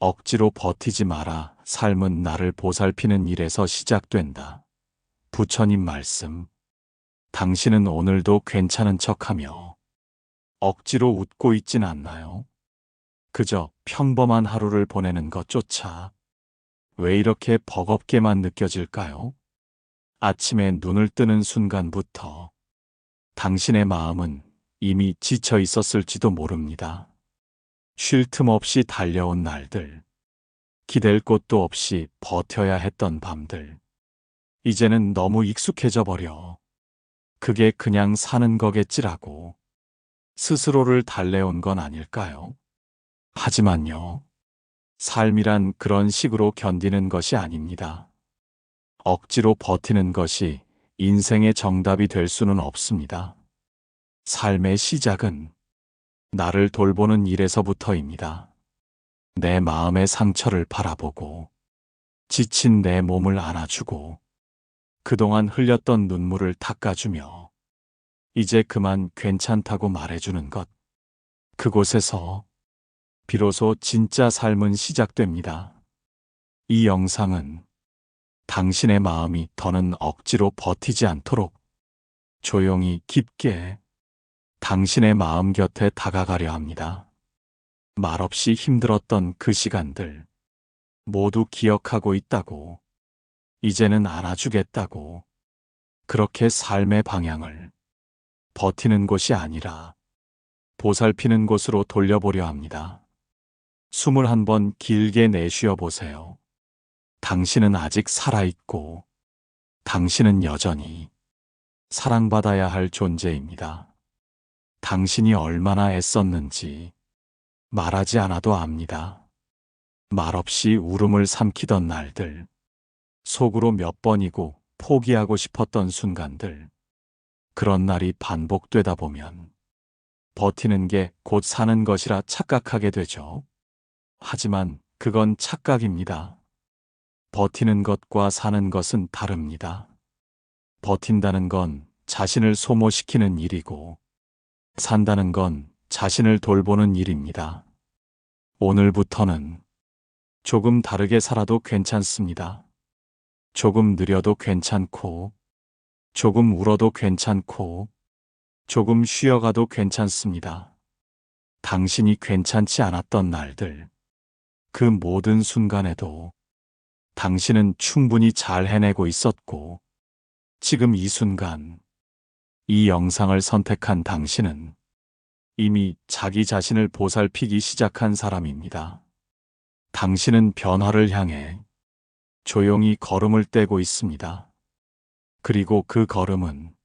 억지로 버티지 마라. 삶은 나를 보살피는 일에서 시작된다. 부처님 말씀. 당신은 오늘도 괜찮은 척하며 억지로 웃고 있진 않나요? 그저 평범한 하루를 보내는 것조차 왜 이렇게 버겁게만 느껴질까요? 아침에 눈을 뜨는 순간부터 당신의 마음은 이미 지쳐 있었을지도 모릅니다. 쉴 틈 없이 달려온 날들, 기댈 곳도 없이 버텨야 했던 밤들, 이제는 너무 익숙해져 버려. 그게 그냥 사는 거겠지라고 스스로를 달래온 건 아닐까요? 하지만요, 삶이란 그런 식으로 견디는 것이 아닙니다. 억지로 버티는 것이 인생의 정답이 될 수는 없습니다. 삶의 시작은 나를 돌보는 일에서부터입니다. 내 마음의 상처를 바라보고, 지친 내 몸을 안아주고, 그동안 흘렸던 눈물을 닦아주며, 이제 그만 괜찮다고 말해주는 것. 그곳에서 비로소 진짜 삶은 시작됩니다. 이 영상은 당신의 마음이 더는 억지로 버티지 않도록 조용히 깊게 당신의 마음 곁에 다가가려 합니다. 말없이 힘들었던 그 시간들 모두 기억하고 있다고, 이제는 안아주겠다고, 그렇게 삶의 방향을 버티는 곳이 아니라 보살피는 곳으로 돌려보려 합니다. 숨을 한번 길게 내쉬어 보세요. 당신은 아직 살아있고, 당신은 여전히 사랑받아야 할 존재입니다. 당신이 얼마나 애썼는지 말하지 않아도 압니다. 말없이 울음을 삼키던 날들, 속으로 몇 번이고 포기하고 싶었던 순간들, 그런 날이 반복되다 보면 버티는 게 곧 사는 것이라 착각하게 되죠. 하지만 그건 착각입니다. 버티는 것과 사는 것은 다릅니다. 버틴다는 건 자신을 소모시키는 일이고, 산다는 건 자신을 돌보는 일입니다. 오늘부터는 조금 다르게 살아도 괜찮습니다. 조금 느려도 괜찮고, 조금 울어도 괜찮고, 조금 쉬어가도 괜찮습니다. 당신이 괜찮지 않았던 날들, 그 모든 순간에도 당신은 충분히 잘 해내고 있었고, 지금 이 순간, 이 영상을 선택한 당신은 이미 자기 자신을 보살피기 시작한 사람입니다. 당신은 변화를 향해 조용히 걸음을 떼고 있습니다. 그리고 그 걸음은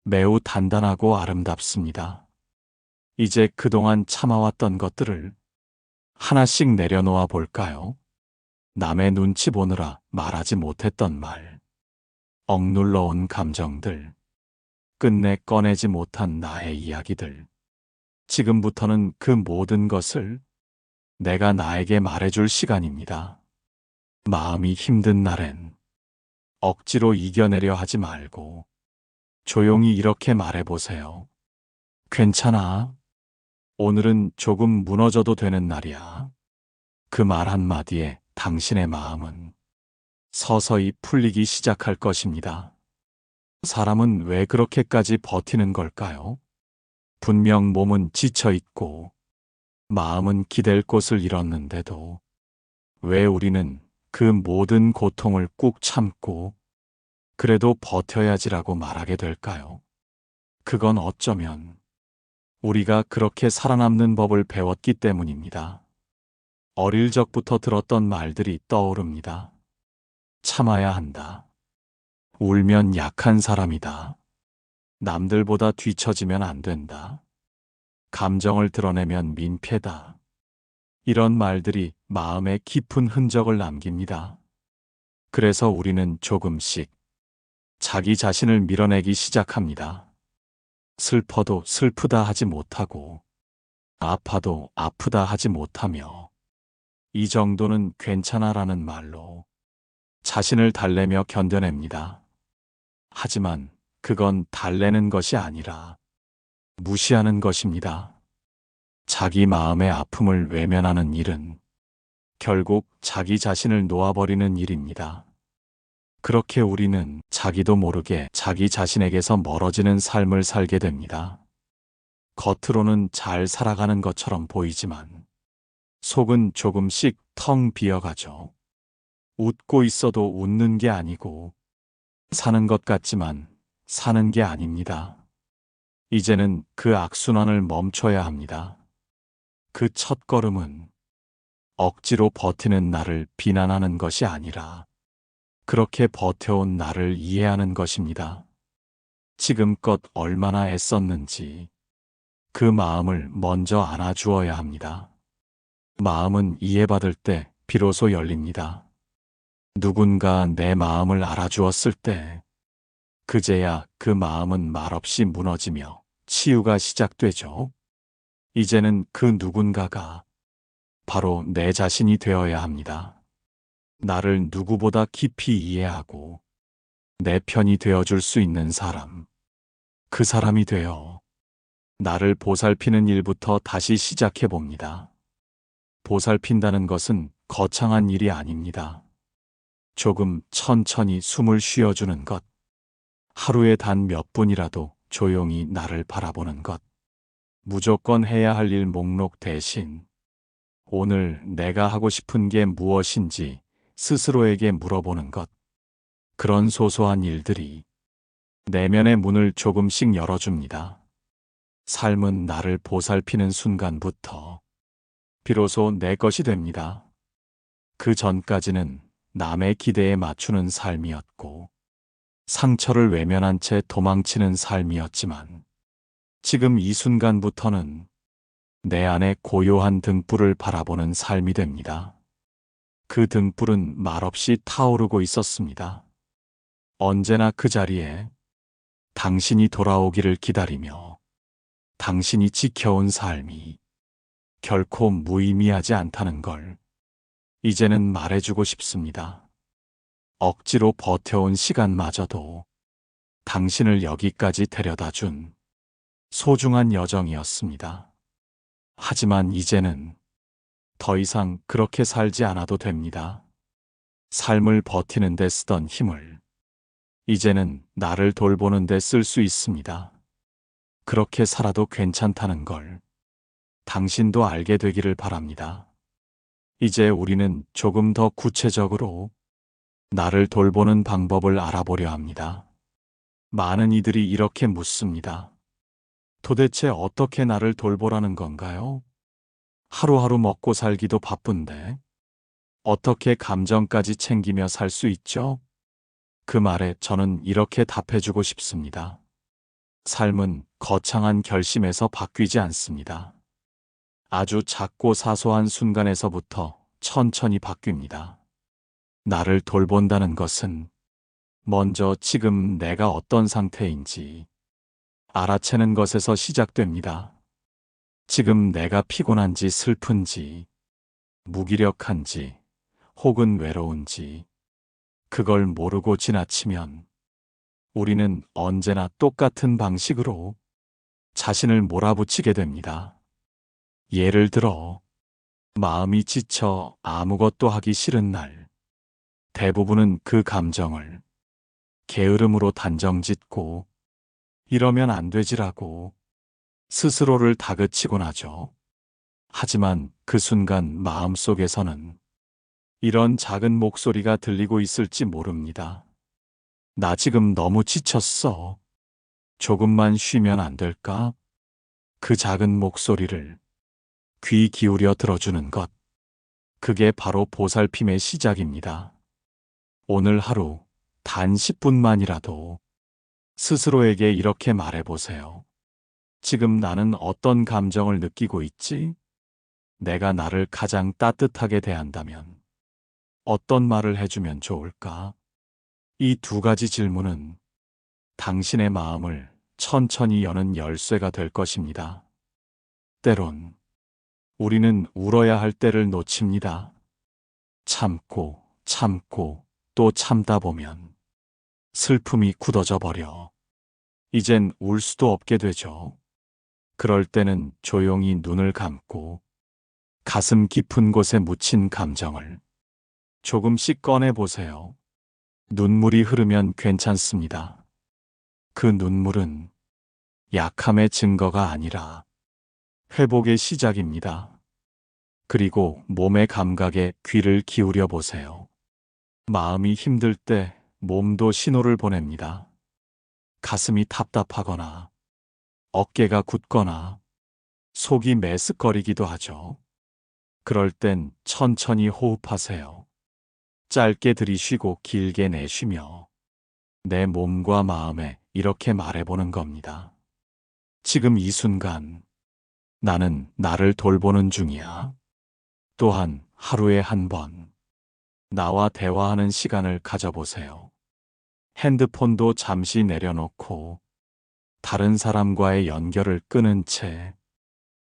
매우 단단하고 아름답습니다. 이제 그동안 참아왔던 것들을 하나씩 내려놓아 볼까요? 남의 눈치 보느라 말하지 못했던 말, 억눌러 온 감정들, 끝내 꺼내지 못한 나의 이야기들. 지금부터는 그 모든 것을 내가 나에게 말해줄 시간입니다. 마음이 힘든 날엔 억지로 이겨내려 하지 말고 조용히 이렇게 말해보세요. 괜찮아. 오늘은 조금 무너져도 되는 날이야. 그 말 한마디에 당신의 마음은 서서히 풀리기 시작할 것입니다. 사람은 왜 그렇게까지 버티는 걸까요? 분명 몸은 지쳐 있고 마음은 기댈 곳을 잃었는데도 왜 우리는 그 모든 고통을 꾹 참고 그래도 버텨야지라고 말하게 될까요? 그건 어쩌면 우리가 그렇게 살아남는 법을 배웠기 때문입니다. 어릴 적부터 들었던 말들이 떠오릅니다. 참아야 한다. 울면 약한 사람이다. 남들보다 뒤처지면 안 된다. 감정을 드러내면 민폐다. 이런 말들이 마음에 깊은 흔적을 남깁니다. 그래서 우리는 조금씩 자기 자신을 밀어내기 시작합니다. 슬퍼도 슬프다 하지 못하고, 아파도 아프다 하지 못하며, 이 정도는 괜찮아라는 말로 자신을 달래며 견뎌냅니다. 하지만 그건 달래는 것이 아니라 무시하는 것입니다. 자기 마음의 아픔을 외면하는 일은 결국 자기 자신을 놓아버리는 일입니다. 그렇게 우리는 자기도 모르게 자기 자신에게서 멀어지는 삶을 살게 됩니다. 겉으로는 잘 살아가는 것처럼 보이지만 속은 조금씩 텅 비어가죠. 웃고 있어도 웃는 게 아니고 사는 것 같지만 사는 게 아닙니다. 이제는 그 악순환을 멈춰야 합니다. 그 첫 걸음은 억지로 버티는 나를 비난하는 것이 아니라 그렇게 버텨온 나를 이해하는 것입니다. 지금껏 얼마나 애썼는지 그 마음을 먼저 안아주어야 합니다. 마음은 이해받을 때 비로소 열립니다. 누군가 내 마음을 알아주었을 때 그제야 그 마음은 말없이 무너지며 치유가 시작되죠. 이제는 그 누군가가 바로 내 자신이 되어야 합니다. 나를 누구보다 깊이 이해하고 내 편이 되어줄 수 있는 사람, 그 사람이 되어 나를 보살피는 일부터 다시 시작해 봅니다. 보살핀다는 것은 거창한 일이 아닙니다. 조금 천천히 숨을 쉬어주는 것, 하루에 단 몇 분이라도 조용히 나를 바라보는 것, 무조건 해야 할 일 목록 대신 오늘 내가 하고 싶은 게 무엇인지 스스로에게 물어보는 것, 그런 소소한 일들이 내면의 문을 조금씩 열어줍니다. 삶은 나를 보살피는 순간부터 비로소 내 것이 됩니다. 그 전까지는 남의 기대에 맞추는 삶이었고 상처를 외면한 채 도망치는 삶이었지만 지금 이 순간부터는 내 안에 고요한 등불을 바라보는 삶이 됩니다. 그 등불은 말없이 타오르고 있었습니다. 언제나 그 자리에 당신이 돌아오기를 기다리며 당신이 지켜온 삶이 결코 무의미하지 않다는 걸 이제는 말해주고 싶습니다. 억지로 버텨온 시간마저도 당신을 여기까지 데려다 준 소중한 여정이었습니다. 하지만 이제는 더 이상 그렇게 살지 않아도 됩니다. 삶을 버티는 데 쓰던 힘을 이제는 나를 돌보는 데 쓸 수 있습니다. 그렇게 살아도 괜찮다는 걸 당신도 알게 되기를 바랍니다. 이제 우리는 조금 더 구체적으로 나를 돌보는 방법을 알아보려 합니다. 많은 이들이 이렇게 묻습니다. 도대체 어떻게 나를 돌보라는 건가요? 하루하루 먹고 살기도 바쁜데 어떻게 감정까지 챙기며 살 수 있죠? 그 말에 저는 이렇게 답해주고 싶습니다. 삶은 거창한 결심에서 바뀌지 않습니다. 아주 작고 사소한 순간에서부터 천천히 바뀝니다. 나를 돌본다는 것은 먼저 지금 내가 어떤 상태인지 알아채는 것에서 시작됩니다. 지금 내가 피곤한지 슬픈지, 무기력한지, 혹은 외로운지, 그걸 모르고 지나치면 우리는 언제나 똑같은 방식으로 자신을 몰아붙이게 됩니다. 예를 들어, 마음이 지쳐 아무것도 하기 싫은 날, 대부분은 그 감정을 게으름으로 단정짓고 이러면 안 되지라고 스스로를 다그치곤 하죠. 하지만 그 순간 마음속에서는 이런 작은 목소리가 들리고 있을지 모릅니다. 나 지금 너무 지쳤어. 조금만 쉬면 안 될까? 그 작은 목소리를 귀 기울여 들어주는 것. 그게 바로 보살핌의 시작입니다. 오늘 하루 단 10분만이라도 스스로에게 이렇게 말해보세요. 지금 나는 어떤 감정을 느끼고 있지? 내가 나를 가장 따뜻하게 대한다면 어떤 말을 해주면 좋을까? 이 두 가지 질문은 당신의 마음을 천천히 여는 열쇠가 될 것입니다. 때론 우리는 울어야 할 때를 놓칩니다. 참고 참고 또 참다 보면 슬픔이 굳어져 버려 이젠 울 수도 없게 되죠. 그럴 때는 조용히 눈을 감고 가슴 깊은 곳에 묻힌 감정을 조금씩 꺼내보세요. 눈물이 흐르면 괜찮습니다. 그 눈물은 약함의 증거가 아니라 회복의 시작입니다. 그리고 몸의 감각에 귀를 기울여 보세요. 마음이 힘들 때 몸도 신호를 보냅니다. 가슴이 답답하거나 어깨가 굳거나 속이 메스꺼리기도 하죠. 그럴 땐 천천히 호흡하세요. 짧게 들이쉬고 길게 내쉬며 내 몸과 마음에 이렇게 말해보는 겁니다. 지금 이 순간 나는 나를 돌보는 중이야. 또한 하루에 한 번 나와 대화하는 시간을 가져보세요. 핸드폰도 잠시 내려놓고 다른 사람과의 연결을 끊은 채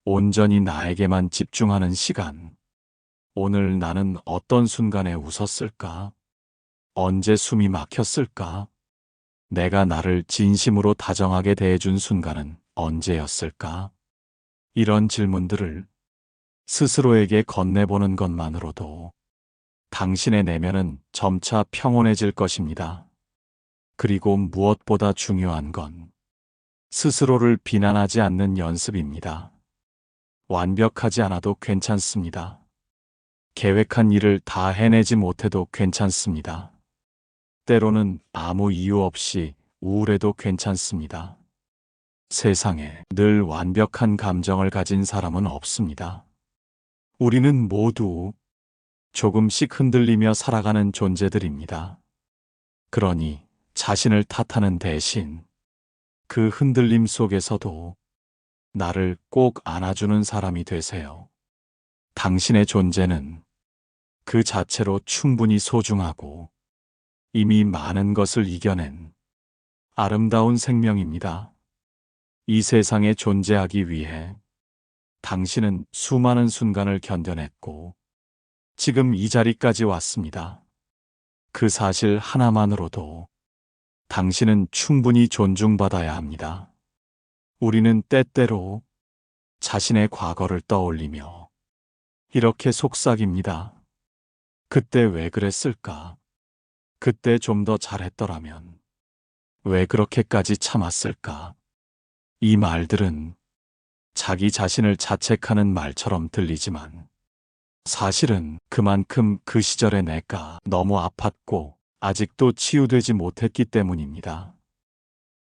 온전히 나에게만 집중하는 시간. 오늘 나는 어떤 순간에 웃었을까? 언제 숨이 막혔을까? 내가 나를 진심으로 다정하게 대해준 순간은 언제였을까? 이런 질문들을 스스로에게 건네보는 것만으로도 당신의 내면은 점차 평온해질 것입니다. 그리고 무엇보다 중요한 건 스스로를 비난하지 않는 연습입니다. 완벽하지 않아도 괜찮습니다. 계획한 일을 다 해내지 못해도 괜찮습니다. 때로는 아무 이유 없이 우울해도 괜찮습니다. 세상에 늘 완벽한 감정을 가진 사람은 없습니다. 우리는 모두 조금씩 흔들리며 살아가는 존재들입니다. 그러니 자신을 탓하는 대신 그 흔들림 속에서도 나를 꼭 안아주는 사람이 되세요. 당신의 존재는 그 자체로 충분히 소중하고 이미 많은 것을 이겨낸 아름다운 생명입니다. 이 세상에 존재하기 위해 당신은 수많은 순간을 견뎌냈고 지금 이 자리까지 왔습니다. 그 사실 하나만으로도 당신은 충분히 존중받아야 합니다. 우리는 때때로 자신의 과거를 떠올리며 이렇게 속삭입니다. 그때 왜 그랬을까? 그때 좀 더 잘했더라면 왜 그렇게까지 참았을까? 이 말들은 자기 자신을 자책하는 말처럼 들리지만 사실은 그만큼 그 시절의 내가 너무 아팠고 아직도 치유되지 못했기 때문입니다.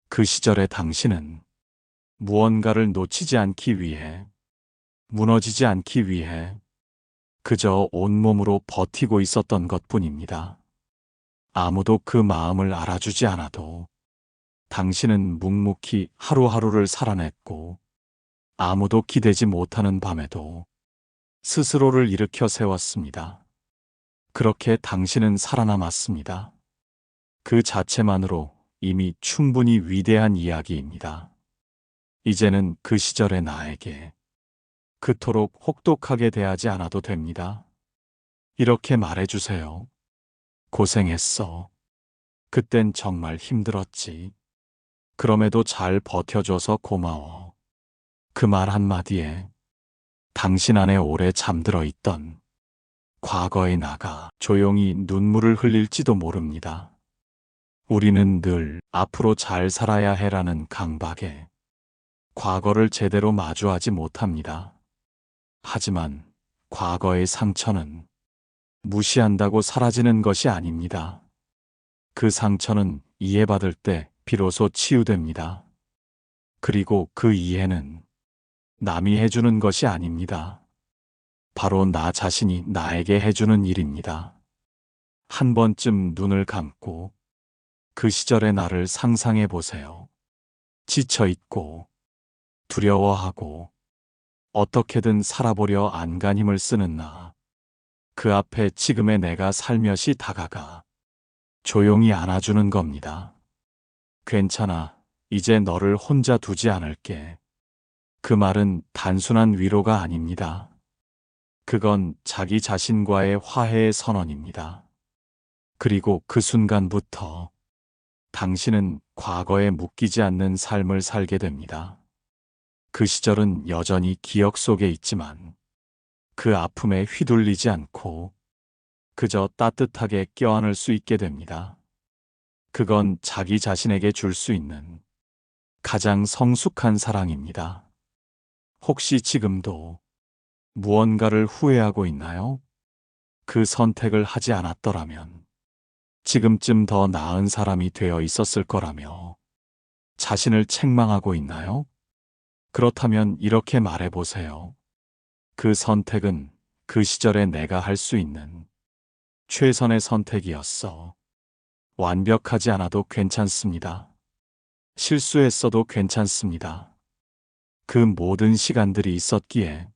그 시절의 당신은 무언가를 놓치지 않기 위해, 무너지지 않기 위해 그저 온몸으로 버티고 있었던 것뿐입니다. 아무도 그 마음을 알아주지 않아도 당신은 묵묵히 하루하루를 살아냈고 아무도 기대지 못하는 밤에도 스스로를 일으켜 세웠습니다. 그렇게 당신은 살아남았습니다. 그 자체만으로 이미 충분히 위대한 이야기입니다. 이제는 그 시절의 나에게 그토록 혹독하게 대하지 않아도 됩니다. 이렇게 말해주세요. 고생했어. 그땐 정말 힘들었지. 그럼에도 잘 버텨줘서 고마워. 그 말 한마디에 당신 안에 오래 잠들어 있던 과거의 나가 조용히 눈물을 흘릴지도 모릅니다. 우리는 늘 앞으로 잘 살아야 해라는 강박에 과거를 제대로 마주하지 못합니다. 하지만 과거의 상처는 무시한다고 사라지는 것이 아닙니다. 그 상처는 이해받을 때 비로소 치유됩니다. 그리고 그 이해는 남이 해주는 것이 아닙니다. 바로 나 자신이 나에게 해주는 일입니다. 한 번쯤 눈을 감고 그 시절의 나를 상상해 보세요. 지쳐있고 두려워하고 어떻게든 살아보려 안간 힘을 쓰는 나. 그 앞에 지금의 내가 살며시 다가가 조용히 안아주는 겁니다. 괜찮아. 이제 너를 혼자 두지 않을게. 그 말은 단순한 위로가 아닙니다. 그건 자기 자신과의 화해의 선언입니다. 그리고 그 순간부터 당신은 과거에 묶이지 않는 삶을 살게 됩니다. 그 시절은 여전히 기억 속에 있지만 그 아픔에 휘둘리지 않고 그저 따뜻하게 껴안을 수 있게 됩니다. 그건 자기 자신에게 줄 수 있는 가장 성숙한 사랑입니다. 혹시 지금도 무언가를 후회하고 있나요? 그 선택을 하지 않았더라면 지금쯤 더 나은 사람이 되어 있었을 거라며 자신을 책망하고 있나요? 그렇다면 이렇게 말해보세요. 그 선택은 그 시절에 내가 할 수 있는 최선의 선택이었어. 완벽하지 않아도 괜찮습니다. 실수했어도 괜찮습니다. 그 모든 시간들이 있었기에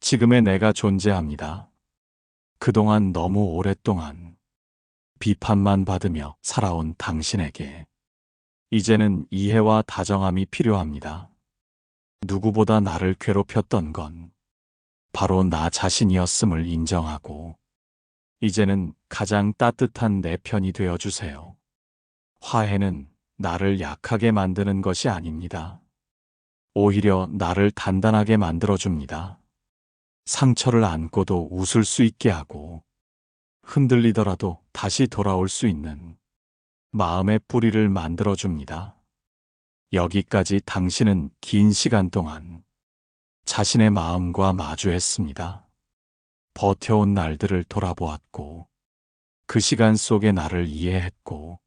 지금의 내가 존재합니다. 그동안 너무 오랫동안 비판만 받으며 살아온 당신에게 이제는 이해와 다정함이 필요합니다. 누구보다 나를 괴롭혔던 건 바로 나 자신이었음을 인정하고 이제는 가장 따뜻한 내 편이 되어주세요. 화해는 나를 약하게 만드는 것이 아닙니다. 오히려 나를 단단하게 만들어줍니다. 상처를 안고도 웃을 수 있게 하고 흔들리더라도 다시 돌아올 수 있는 마음의 뿌리를 만들어줍니다. 여기까지 당신은 긴 시간 동안 자신의 마음과 마주했습니다. 버텨온 날들을 돌아보았고 그 시간 속에 나를 이해했고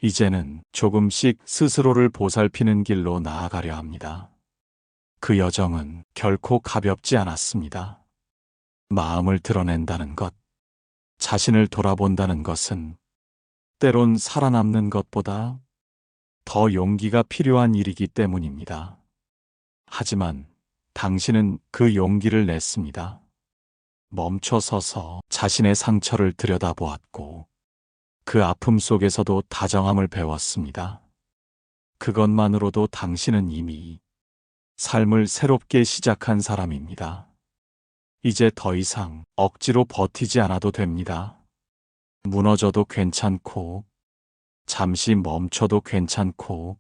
이제는 조금씩 스스로를 보살피는 길로 나아가려 합니다. 그 여정은 결코 가볍지 않았습니다. 마음을 드러낸다는 것, 자신을 돌아본다는 것은 때론 살아남는 것보다 더 용기가 필요한 일이기 때문입니다. 하지만 당신은 그 용기를 냈습니다. 멈춰 서서 자신의 상처를 들여다보았고 그 아픔 속에서도 다정함을 배웠습니다. 그것만으로도 당신은 이미 삶을 새롭게 시작한 사람입니다. 이제 더 이상 억지로 버티지 않아도 됩니다. 무너져도 괜찮고, 잠시 멈춰도 괜찮고,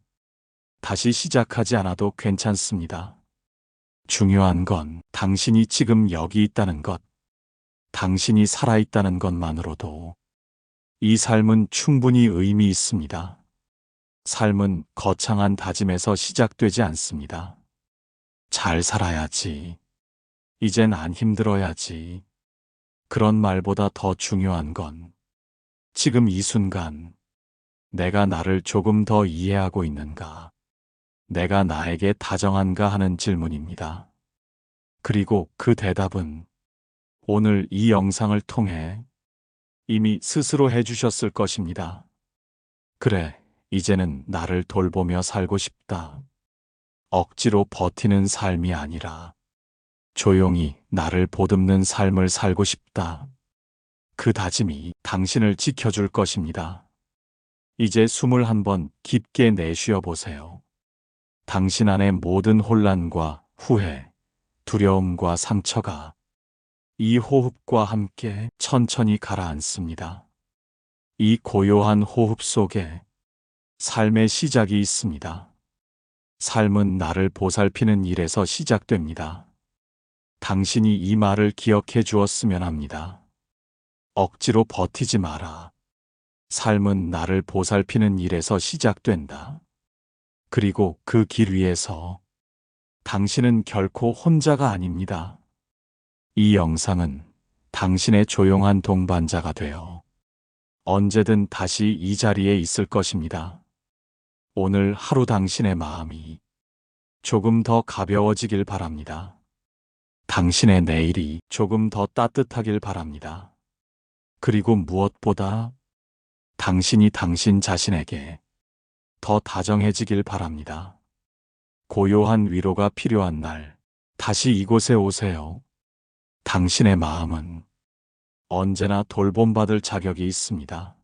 다시 시작하지 않아도 괜찮습니다. 중요한 건 당신이 지금 여기 있다는 것, 당신이 살아있다는 것만으로도 이 삶은 충분히 의미 있습니다. 삶은 거창한 다짐에서 시작되지 않습니다. 잘 살아야지. 이젠 안 힘들어야지. 그런 말보다 더 중요한 건 지금 이 순간 내가 나를 조금 더 이해하고 있는가, 내가 나에게 다정한가 하는 질문입니다. 그리고 그 대답은 오늘 이 영상을 통해 이미 스스로 해주셨을 것입니다. 그래, 이제는 나를 돌보며 살고 싶다. 억지로 버티는 삶이 아니라 조용히 나를 보듬는 삶을 살고 싶다. 그 다짐이 당신을 지켜줄 것입니다. 이제 숨을 한번 깊게 내쉬어 보세요. 당신 안의 모든 혼란과 후회, 두려움과 상처가 이 호흡과 함께 천천히 가라앉습니다. 이 고요한 호흡 속에 삶의 시작이 있습니다. 삶은 나를 보살피는 일에서 시작됩니다. 당신이 이 말을 기억해 주었으면 합니다. 억지로 버티지 마라. 삶은 나를 보살피는 일에서 시작된다. 그리고 그 길 위에서 당신은 결코 혼자가 아닙니다. 이 영상은 당신의 조용한 동반자가 되어 언제든 다시 이 자리에 있을 것입니다. 오늘 하루 당신의 마음이 조금 더 가벼워지길 바랍니다. 당신의 내일이 조금 더 따뜻하길 바랍니다. 그리고 무엇보다 당신이 당신 자신에게 더 다정해지길 바랍니다. 고요한 위로가 필요한 날, 다시 이곳에 오세요. 당신의 마음은 언제나 돌봄받을 자격이 있습니다.